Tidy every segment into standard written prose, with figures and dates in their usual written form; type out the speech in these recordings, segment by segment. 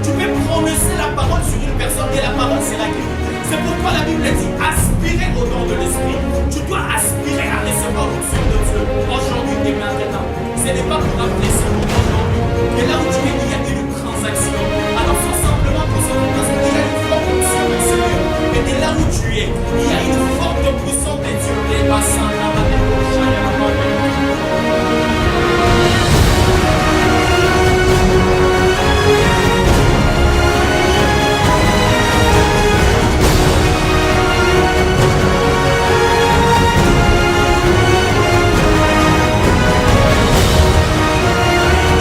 Tu peux prononcer la parole sur une personne et la parole sera guérie. C'est pourquoi la Bible dit aspirer au don de l'esprit. Tu dois aspirer à recevoir l'onction de Dieu aujourd'hui et maintenant. Ce n'est pas pour appeler ça aujourd'hui. Mais là où tu es, il y a une transaction. Alors sois simplement concentré parce qu'il y a une forte onction du Seigneur. Et de là où tu es, il y a une forte puissance de Dieu. Les bassins, la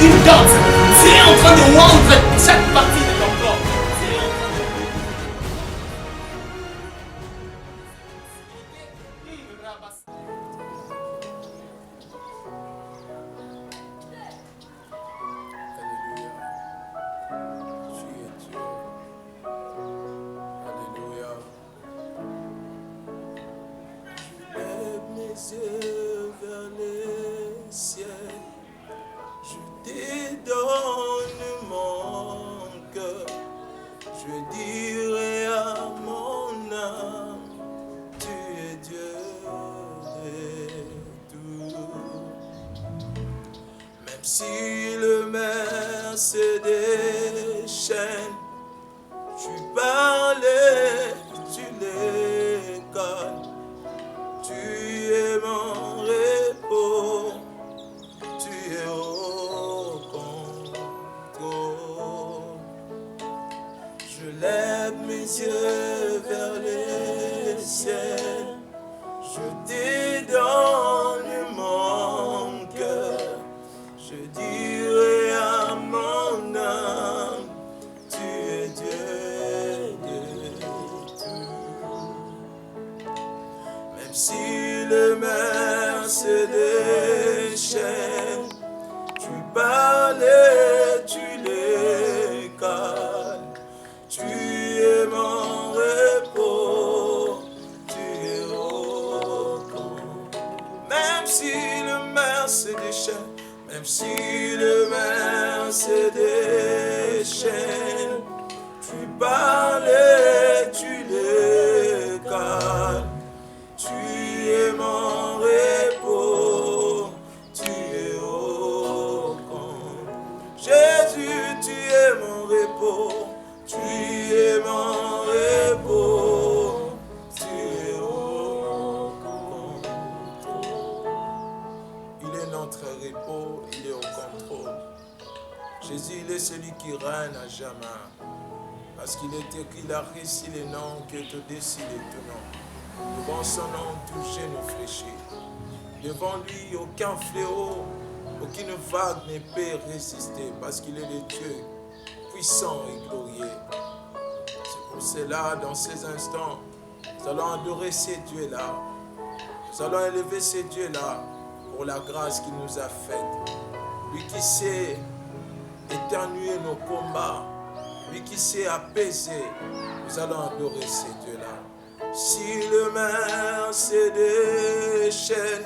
une danse. Tu es en train de rendre chaque partie de ton corps. Tu es en train Alléluia. Lève mes yeux vers les cieux. Je te donne mon cœur, je dirai à mon âme, tu es Dieu de tout. Même si le mer se déchaîne, tu parlais, tu les calmes, tu es mon repos, tu es au contrôle. Je lève mes yeux vers les cieux, je te donne mon cœur, je dirai à mon âme, tu es Dieu de tout. Même si le mer se déchaîne, tu parlais, tu les calmes, tu es mon repos, tu es au compte. Même si le mer se déchaîne, même si le mer se déchaîne, tu parlais, tu les calmes, tu es mon repos, tu es au compte. Jésus, tu es mon repos, tu es mon repos, tu es au contrôle. Il est notre repos, il est au contrôle. Jésus, il est celui qui règne à jamais. Parce qu'il est écrit, il a réussi les noms que te décide tout nom. Devant son nom, tout genou fléchit. Devant lui, aucun fléau, aucune vague ne peut résister. Parce qu'il est le Dieu puissant et glorieux. C'est pour cela, dans ces instants, nous allons adorer ces dieux-là. Nous allons élever ces dieux-là pour la grâce qu'il nous a faite. Lui qui sait éternuer nos combats, lui qui sait apaiser, nous allons adorer ces dieux-là. Si le mer se déchaîne,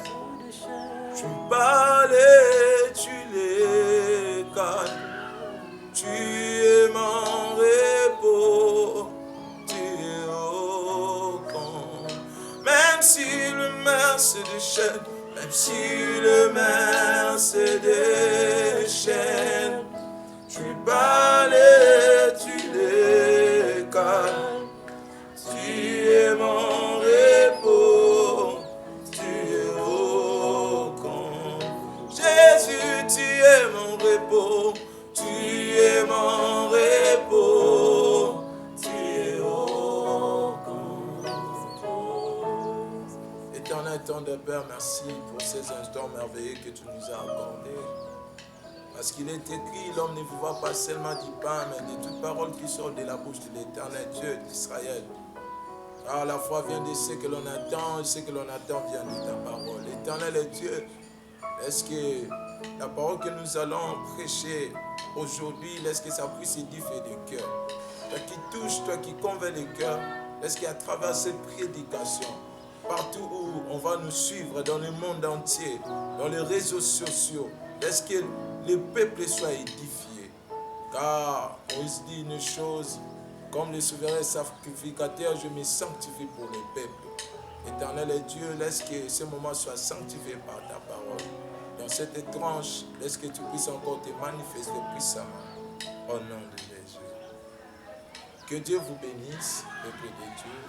tu parlais, tu les calmes, tu es mon repos, tu es au compte. Même si le mer se déchaîne, même si le mer se déchaîne, tu parlais, tu les calmes, tu es mon repos, tu es au compte. Jésus, tu es mon repos, tu es mon repos, tu es au contrôle. Éternel, tendre Père, merci pour ces instants merveilleux que tu nous as accordés. Parce qu'il est écrit, l'homme ne vivra pas seulement du pain, mais de toute parole qui sort de la bouche de l'Éternel Dieu d'Israël. Car la foi vient de ce que l'on attend, et ce que l'on attend vient de ta parole. L'Éternel est Dieu. Est-ce que la parole que nous allons prêcher aujourd'hui, laisse que ça puisse édifier les cœurs. Toi qui touche, toi qui convainc les cœurs, laisse qu'à travers cette prédication, partout où on va nous suivre, dans le monde entier, dans les réseaux sociaux, laisse que le peuple soit édifié. Car Moïse dit une chose, comme le souverain sacrificateur, je me sanctifie pour le peuple. Éternel est Dieu, laisse que ce moment soit sanctifié par ta parole. Dans cette tranche, laisse que tu puisses encore te manifester puissamment. Au nom de Jésus. Que Dieu vous bénisse, peuple de Dieu.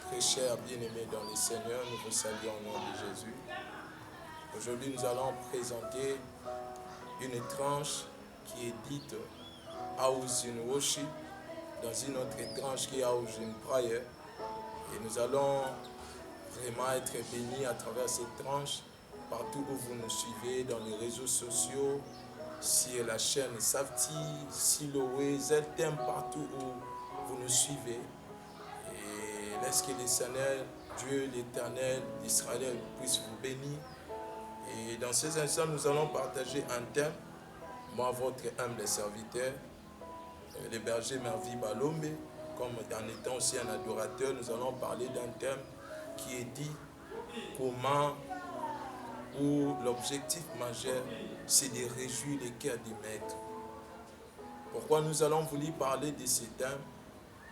Très chers bien-aimés dans le Seigneur, nous vous saluons au nom de Jésus. Aujourd'hui, nous allons présenter une tranche qui est dite House in Worship, dans une autre tranche qui est House in Prayer. Et nous allons vraiment être bénis à travers cette tranche, partout où vous nous suivez, dans les réseaux sociaux, sur la chaîne Safety, Siloé, Zeltem, partout où vous nous suivez. Et laisse que le Seigneur, Dieu l'éternel d'Israël puisse vous bénir. Et dans ces instants, nous allons partager un thème. Moi, votre humble serviteur, le berger Mervi Balombe, comme en étant aussi un adorateur, nous allons parler d'un thème qui est dit comment, ou l'objectif majeur, c'est de réjouir les cœurs du maître. Pourquoi nous allons vouloir parler de ce thème?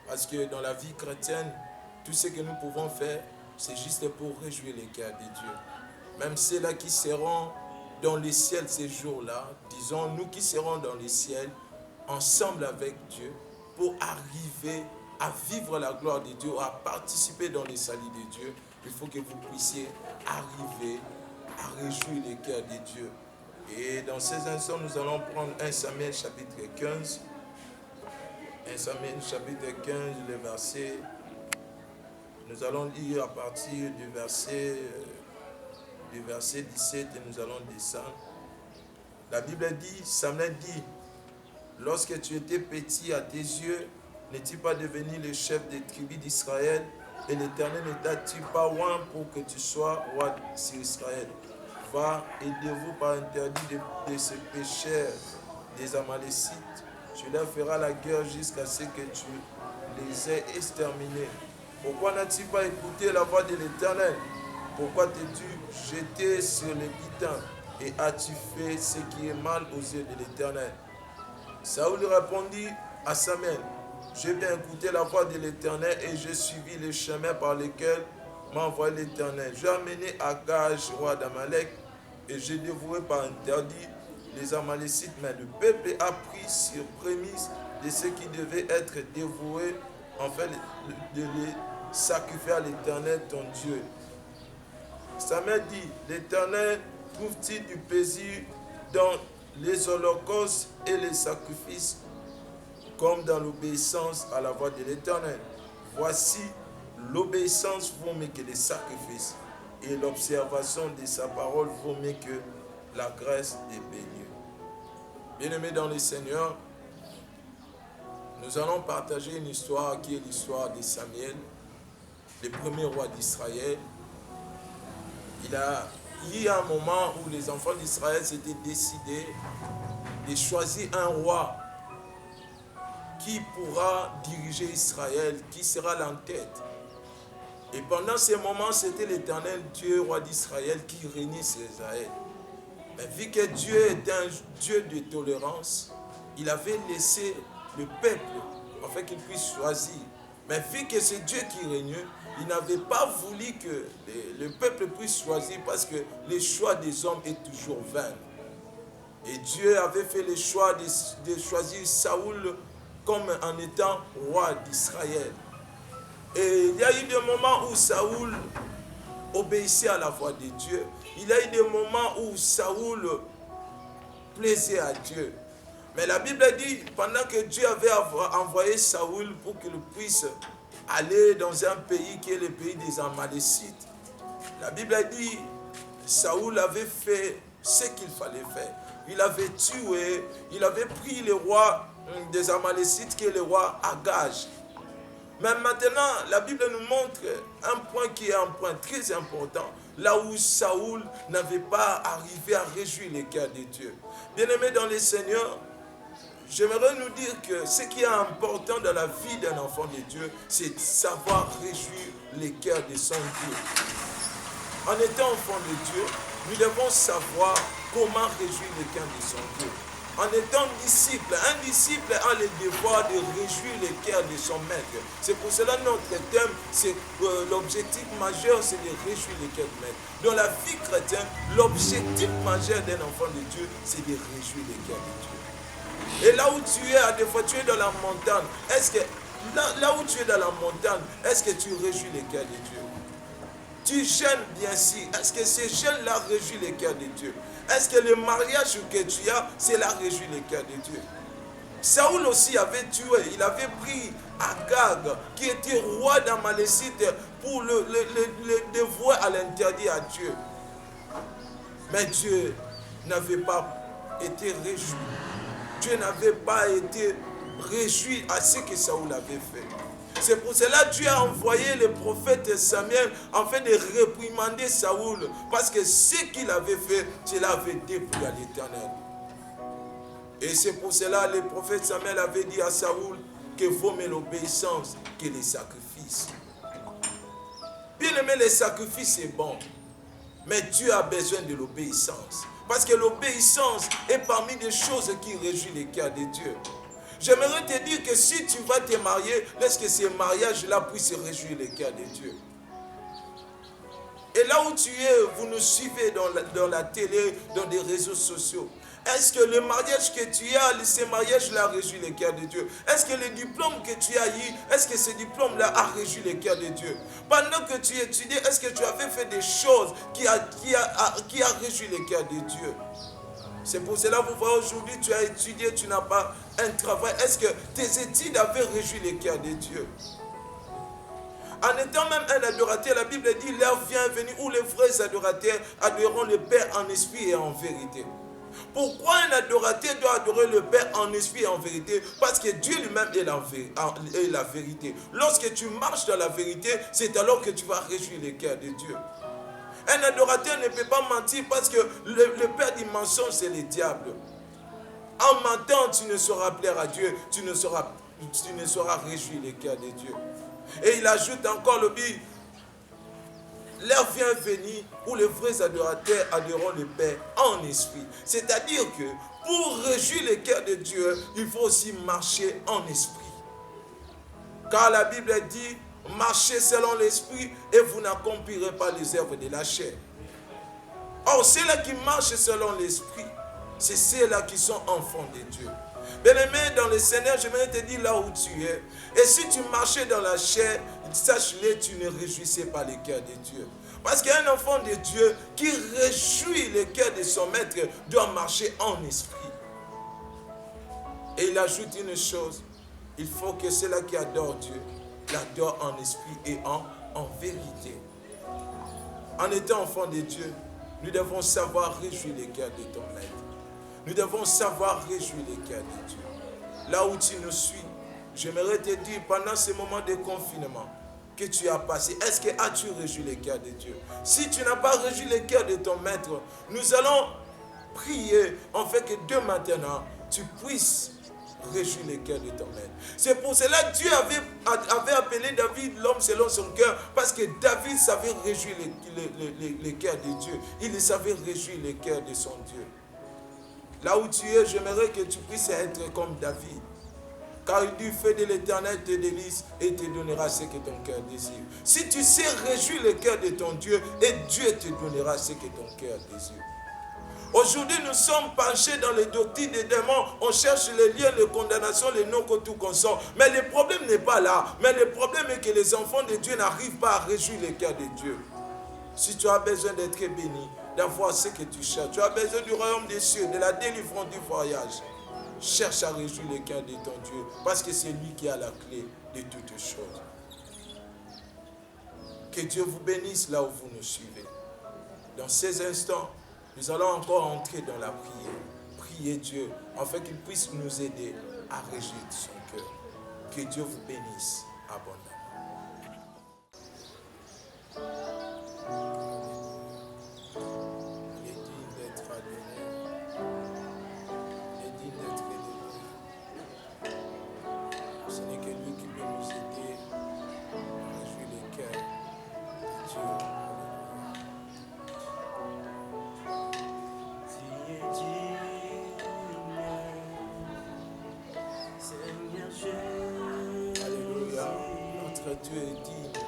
Parce que dans la vie chrétienne, tout ce que nous pouvons faire, c'est juste pour réjouir les cœurs de Dieu. Même ceux-là qui seront dans le ciel ces jours-là, disons nous qui serons dans le ciel, ensemble avec Dieu, pour arriver à vivre la gloire de Dieu, à participer dans le salut de Dieu, il faut que vous puissiez arriver à réjouir les cœurs de Dieu. Et dans ces instants, nous allons prendre 1 Samuel chapitre 15. 1 Samuel chapitre 15, le verset. Nous allons lire à partir du verset 17 et nous allons descendre. La Bible dit, Samuel dit, lorsque tu étais petit à tes yeux, n'es-tu pas devenu le chef des tribus d'Israël et l'Éternel ne t'a-t-il pas oint pour que tu sois roi sur Israël? Va, aidez-vous par interdit de ce pécheur des Amalécites. Tu leur feras la guerre jusqu'à ce que tu les aies exterminés. Pourquoi n'as-tu pas écouté la voix de l'Éternel? Pourquoi t'es-tu jeté sur les pitins et as-tu fait ce qui est mal aux yeux de l'Éternel? Saoul répondit à Samuel, j'ai bien écouté la voix de l'Éternel et j'ai suivi le chemin par lequel m'a envoyé l'Éternel. J'ai amené Agag, roi d'Amalek, et j'ai dévoué par interdit les Amalécites, mais le peuple a pris sur prémisse de ce qui devait être dévoué, en fait, de les sacrifier à l'Éternel, ton Dieu. Samuel dit, l'Éternel trouve-t-il du plaisir dans les holocaustes et les sacrifices, comme dans l'obéissance à la voix de l'Éternel? Voici, l'obéissance vaut mieux que les sacrifices, et l'observation de sa parole vaut mieux que la graisse des béliers. Bien-aimés dans le Seigneur, nous allons partager une histoire qui est l'histoire de Samuel, le premier roi d'Israël. Il y a eu un moment où les enfants d'Israël s'étaient décidés de choisir un roi qui pourra diriger Israël, qui sera l'en-tête. Et pendant ce moment, c'était l'Éternel Dieu, roi d'Israël, qui régnait sur Israël. Mais vu que Dieu était un Dieu de tolérance, il avait laissé le peuple, afin qu'il puisse choisir. Mais vu que c'est Dieu qui régnait, il n'avait pas voulu que le peuple puisse choisir parce que le choix des hommes est toujours vain. Et Dieu avait fait le choix de choisir Saoul comme en étant roi d'Israël. Et il y a eu des moments où Saoul obéissait à la voix de Dieu. Il y a eu des moments où Saoul plaisait à Dieu. Mais la Bible dit, pendant que Dieu avait envoyé Saoul pour qu'il puisse aller dans un pays qui est le pays des Amalécites, la Bible dit, Saoul avait fait ce qu'il fallait faire. Il avait tué, il avait pris le roi des Amalécites qui est le roi Agag. Mais maintenant, la Bible nous montre un point qui est un point très important, là où Saoul n'avait pas arrivé à réjouir les cœurs de Dieu. Bien-aimés dans le Seigneur, j'aimerais nous dire que ce qui est important dans la vie d'un enfant de Dieu, c'est de savoir réjouir les cœurs de son Dieu. En étant enfant de Dieu, nous devons savoir comment réjouir les cœurs de son Dieu. en étant disciple. Un disciple a le devoir de réjouir le cœur de son maître. C'est pour cela que notre thème, c'est l'objectif majeur, c'est de réjouir le cœur du maître. Dans la vie chrétienne, l'objectif majeur d'un enfant de Dieu, c'est de réjouir le cœur de Dieu. Et là où tu es, à des fois tu es dans la montagne, est-ce que là où tu es dans la montagne, est-ce que tu réjouis le cœur de Dieu? Tu jeûnes bien sûr. Est-ce que ces jeûnes-là réjouissent le cœur de Dieu? Est-ce que le mariage que tu as, cela réjouit le cœur de Dieu? Saoul aussi avait tué, il avait pris Agag, qui était roi d'Amalécite, pour le dévouer à l'interdit à Dieu. Mais Dieu n'avait pas été réjoui. Dieu n'avait pas été réjoui à ce que Saoul avait fait. C'est pour cela que Dieu a envoyé le prophète Samuel afin de réprimander Saoul. Parce que ce qu'il avait fait, cela avait déplu à l'Éternel. Et c'est pour cela que le prophète Samuel avait dit à Saoul que vaut mieux l'obéissance que les sacrifices. Bien aimé, les sacrifices c'est bon. Mais Dieu a besoin de l'obéissance. Parce que l'obéissance est parmi les choses qui réjouissent le cœur de Dieu. J'aimerais te dire que si tu vas te marier, laisse que ce mariage-là puisse réjouir le cœur de Dieu. Et là où tu es, vous nous suivez dans la télé, dans des réseaux sociaux. Est-ce que le mariage que tu as, ce mariage-là réjouit le cœur de Dieu? Est-ce que le diplôme que tu as eu, est-ce que ce diplôme-là a réjoui le cœur de Dieu? Pendant que tu étudiais, est-ce que tu avais fait des choses qui a réjoui le cœur de Dieu? C'est pour cela que vous voyez aujourd'hui, tu as étudié, tu n'as pas un travail. Est-ce que tes études avaient réjoui le cœur de Dieu? En étant même un adorateur, la Bible dit, l'heure vient venir où les vrais adorateurs adoreront le Père en esprit et en vérité. Pourquoi un adorateur doit adorer le Père en esprit et en vérité? Parce que Dieu lui-même est la vérité. Lorsque tu marches dans la vérité, c'est alors que tu vas réjouir le cœur de Dieu. Un adorateur ne peut pas mentir parce que le père du mensonge, c'est le diable. En mentant, tu ne sauras plaire à Dieu, tu ne sauras réjouir le cœur de Dieu. Et il ajoute encore le dit, l'heure vient venir où les vrais adorateurs adoreront le Père en esprit. C'est-à-dire que pour réjouir le cœur de Dieu, il faut aussi marcher en esprit. Car la Bible dit, marchez selon l'esprit et vous n'accomplirez pas les œuvres de la chair. Or, ceux-là qui marchent selon l'esprit, c'est ceux-là qui sont enfants de Dieu. Bien-aimé, dans le Seigneur, je vais te dire là où tu es. Et si tu marchais dans la chair, sache-le, tu ne réjouissais pas le cœur de Dieu. Parce qu'un enfant de Dieu qui réjouit le cœur de son maître doit marcher en esprit. Et il ajoute une chose, il faut que ceux-là qui adorent Dieu l'adorent en esprit et en vérité. En étant enfant de Dieu, nous devons savoir réjouir le cœur de ton maître. Nous devons savoir réjouir le cœur de Dieu. Là où tu nous suis, j'aimerais te dire, pendant ce moment de confinement que tu as passé, est-ce que as-tu réjoui le cœur de Dieu? Si tu n'as pas réjoui le cœur de ton maître, nous allons prier en fait que de maintenant, tu puisses réjouir le cœur de ton maître. C'est pour cela que Dieu avait appelé David l'homme selon son cœur, parce que David savait réjouir le cœur de Dieu. Il savait réjouir le cœur de son Dieu. Là où tu es, j'aimerais que tu puisses être comme David. Car il dit, fais de l'Éternel tes délices et te donnera ce que ton cœur désire. Si tu sais réjouir le cœur de ton Dieu, et Dieu te donnera ce que ton cœur désire. Aujourd'hui, nous sommes penchés dans les doctrines des démons. On cherche les liens, les condamnations, les noms que tout consort. Mais le problème n'est pas là. Mais le problème est que les enfants de Dieu n'arrivent pas à réjouir le cœur de Dieu. Si tu as besoin d'être béni, d'avoir ce que tu cherches, tu as besoin du royaume des cieux, de la délivrance du voyage, cherche à réjouir le cœur de ton Dieu, parce que c'est lui qui a la clé de toutes choses. Que Dieu vous bénisse là où vous nous suivez. Dans ces instants, nous allons encore entrer dans la prière. Priez Dieu, afin qu'il puisse nous aider à réjouir son cœur. Que Dieu vous bénisse abondamment. Notre Dieu est digne.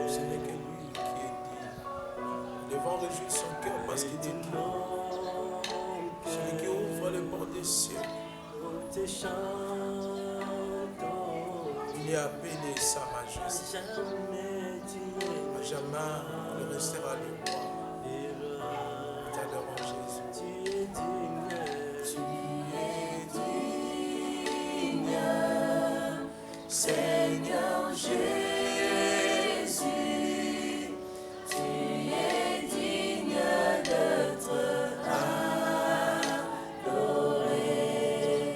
Ce n'est que lui qui est digne. Nous devons réjouir son cœur parce qu'il est digne. Celui qui ouvre les portes des cieux. Il est appelé sa majesté. À jamais il restera le roi. Nous t'adorons Jésus. Tu es digne, Seigneur Jésus. Tu es digne d'être adoré.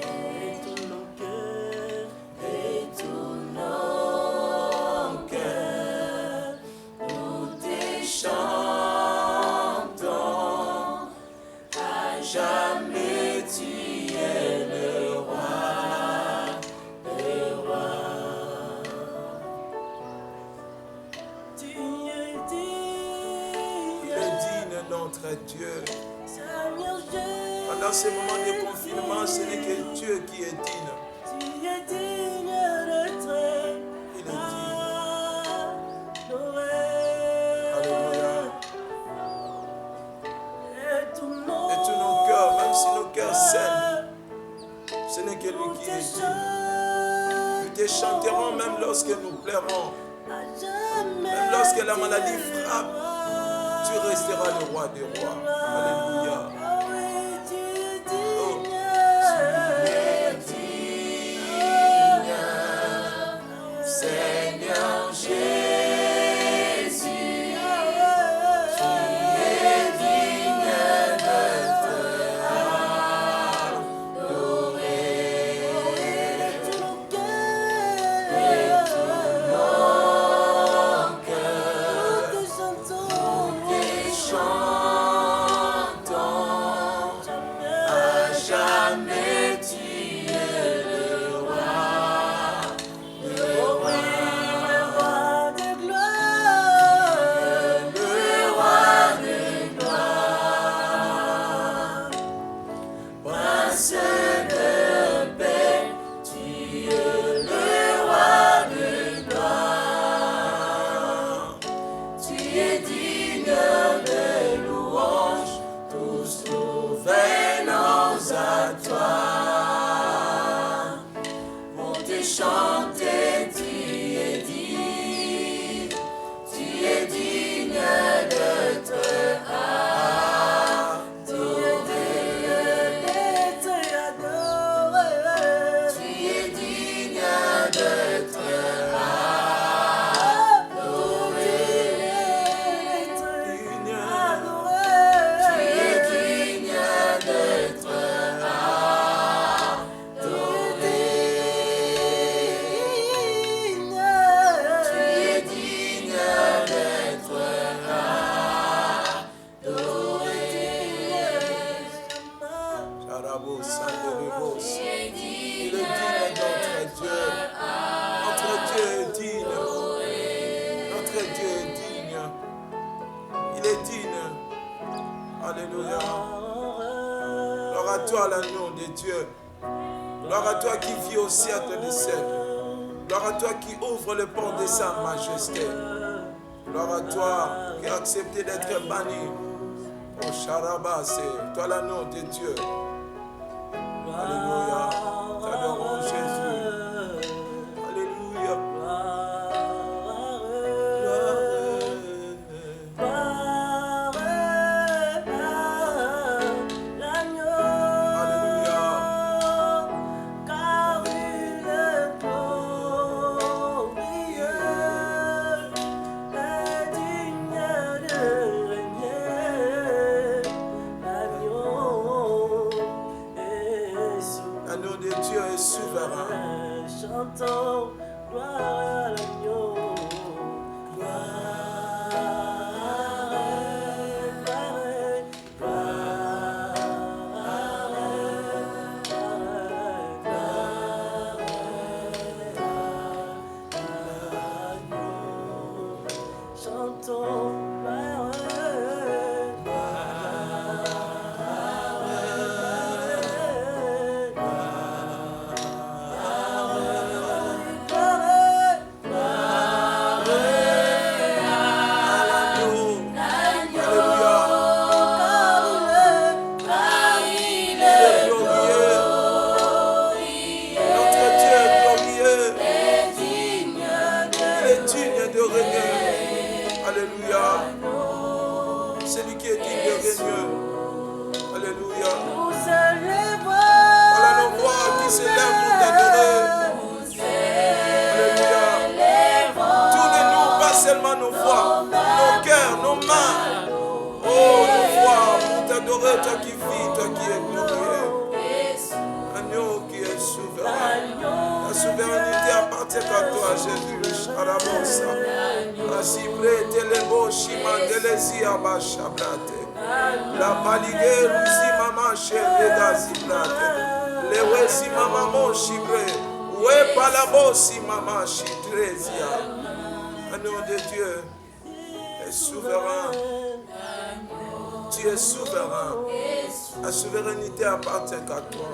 Et tous nos cœurs, nous te chantons. À jamais tu es le roi, le roi. Tu es digne. Il est digne, notre Dieu. Pendant ces moments de confinement, ce n'est que Dieu qui est digne. Tu es digne d'être adoré. Alléluia. Et tous nos cœurs, même si nos cœurs saignent, ce n'est que lui qui est digne. Nous te chanterons même lorsque nous pleurons. Même lorsque la maladie frappe, tu resteras le roi des rois. Alléluia. Oh. Tu es digne, Seigneur Jésus. Tu es digne d'être adoré. Et tous nos cœurs, nous te chantons. À jamais tu es le roi, le roi de gloire, le roi de gloire. Prince de paix, tu es le roi de gloire. Tu es digne de louange, tous nous venons à toi. Pour te chanter, tu es digne d'être adoré. Tu es digne d'être Il est digne, notre Dieu. Notre Dieu est digne. Notre Dieu est digne. Il est digne. Alléluia. Gloire à toi, l'agneau de Dieu. Gloire à toi qui vis au siècle des siècles. Gloire à toi qui ouvre le port de sa majesté. Gloire à toi qui a accepté d'être banni. Oh Sharaba, c'est toi l'agneau de Dieu. Alléluia. T'adorons Jésus. Alléluia. L'agneau de Dieu est souverain. Chantons gloire à l'agneau. Chantons gloire toi qui es glorieux. Agneau qui est souverain. La souveraineté appartient à toi, Jésus. Sharabosa. Asibre telebo shimandelezi abashabrate. La palige rusi mama sherega zibrate. Lewe si mama mo shibre. We palabo si mama shidrezia. Agneau de Dieu est souverain. Tu es souverain. La souveraineté appartient à toi,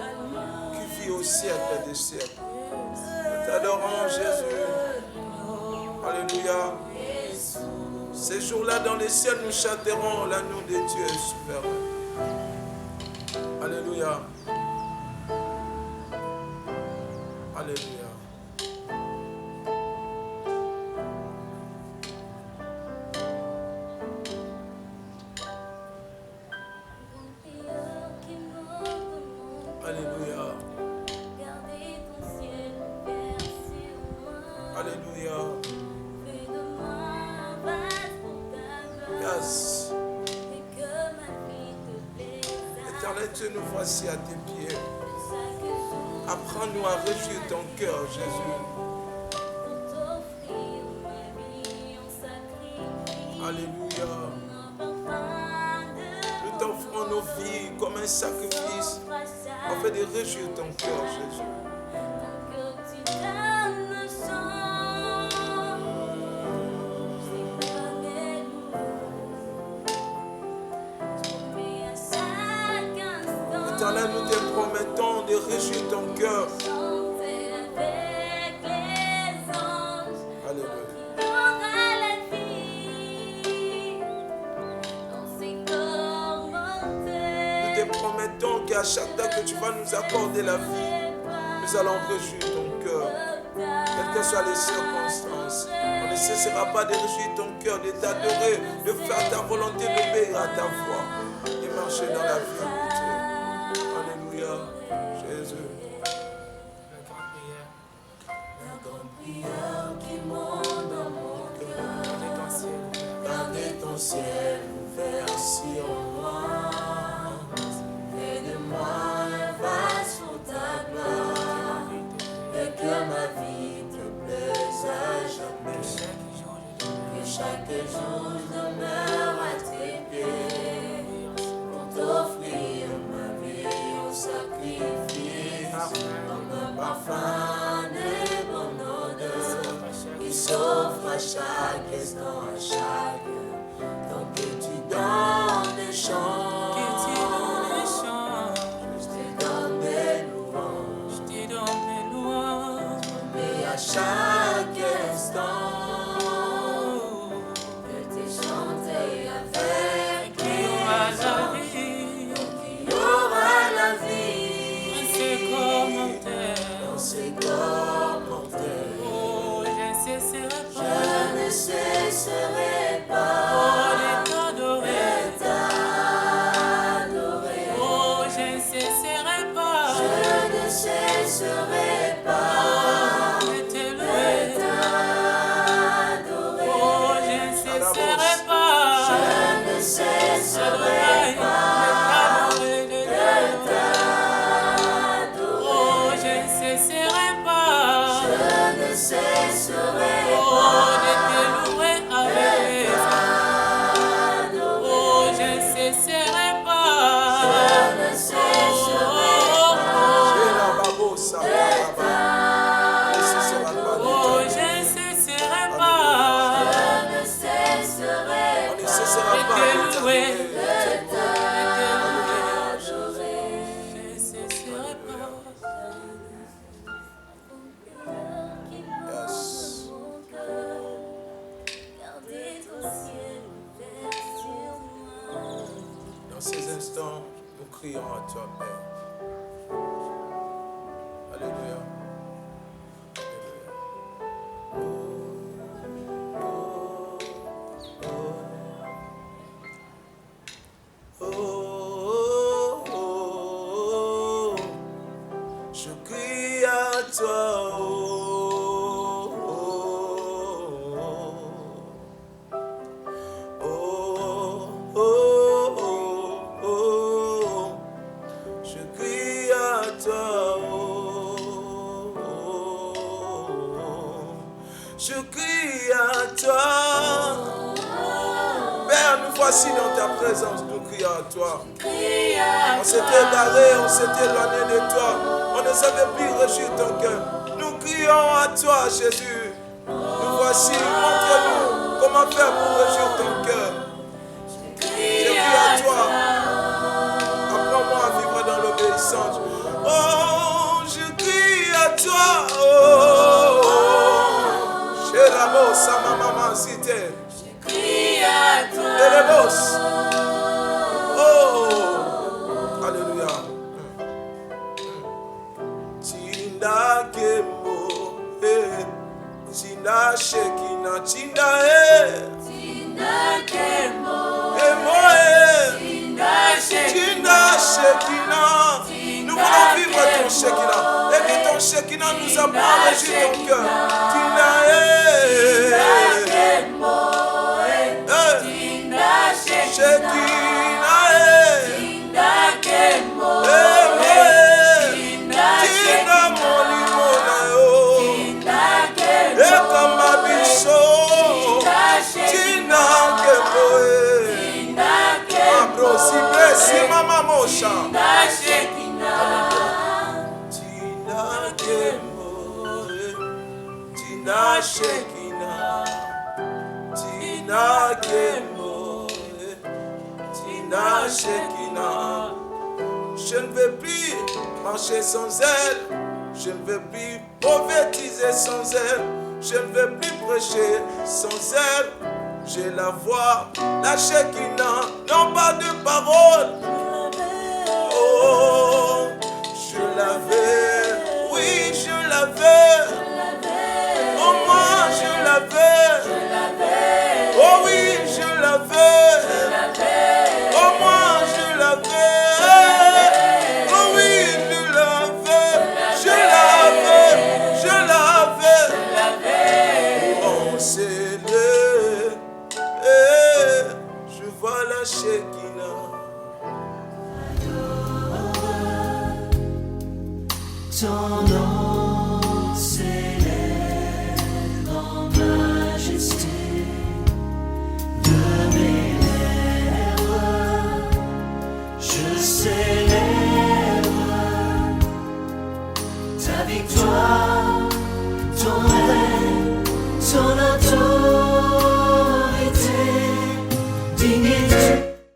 qui vis au siècle des siècles. Nous t'adorons, Jésus. Alléluia. Ces jours-là, dans les ciels, nous chanterons l'agneau de Dieu est souverain. Alléluia. Alléluia. Alléluia. Alléluia. Yes. Éternel Dieu, nous voici à tes pieds. Apprends-nous à réjouir ton cœur, Jésus. Alléluia. Nous t'offrons nos vies comme un sacrifice afin de réjouir ton cœur, Jésus. Éternel, nous te promettons de réjouir ton cœur. Alléluia. Nous te promettons qu'à chaque fois que tu vas nous accorder la vie, nous allons réjouir ton cœur, quelles que soient les circonstances. On ne cessera pas de réjouir ton cœur, de t'adorer, de faire ta volonté, d'obéir à ta voix et marcher dans la vérité. Alléluia, Jésus. La grande prière qui monte dans mon cœur. Gardez ton ciel ouvert sur moi. Fais de moi un vase pour ta gloire. Et que ma vie te plaise à jamais. Que chaque jour je demeure à tes pieds. Pour t'offrir ma vie au sacrifice. Comme un parfum de bonne odeur. Qui s'offre à chaque instant, à chaque temps que tu donnes des chants. Je te donne des louanges. Mais à chaque instant, je t'ai chanté avec les anges. Donc il y aura la vie dans ces corps mortels. Je ne cesserai pas de t'adorer. Je ne cesserai pas de t'adorer. Je ne cesserai pas de t'adorer. Je ne cesserai pas de t'élouer avec les âmes. Je ne cesserai pas. Dans ces instants, nous crions à toi, Père. Alléluia. Je crie à toi, toi. Je crie à toi. Père, nous voici dans ta présence, nous crions à toi. On s'était égaré, on s'était éloigné de toi. On ne savait plus réjouir ton cœur. Nous crions à toi, Jésus. Nous voici, montre-nous comment faire pour réjouir ton cœur. Je crie à toi. Apprends-moi à vivre dans l'obéissance. Oh, je crie à toi. Oh, chez la bosse, à ma maman, cité. Je crie à toi. Et les bosses. Oh, alléluia. Tinda kemo, tinda shekina, tinda tinda kemo, tinda shekina. Nous voulons vivre ton shekina et que ton shekina nous apprend à réjouir ton cœur. Tinda kemo, shekina, tinda kemo, tinda molimona yo, ekamba biso, tinda kemo, abrosi besi mama mosha, tinda kemo, tinda shekina, tinda kemo, tinda shekina. Je ne veux plus marcher sans elle. Je ne veux plus prophétiser sans elle. Je ne veux plus prêcher sans elle. J'ai la voix, la Shekinah, non pas de parole. Oh, je l'avais, oui, je l'avais. Oh, moi, je l'avais. Oh, oui, je l'avais. Oh, moi, je l'avais. Ton nom s'élève en majesté de mes lèvres. Je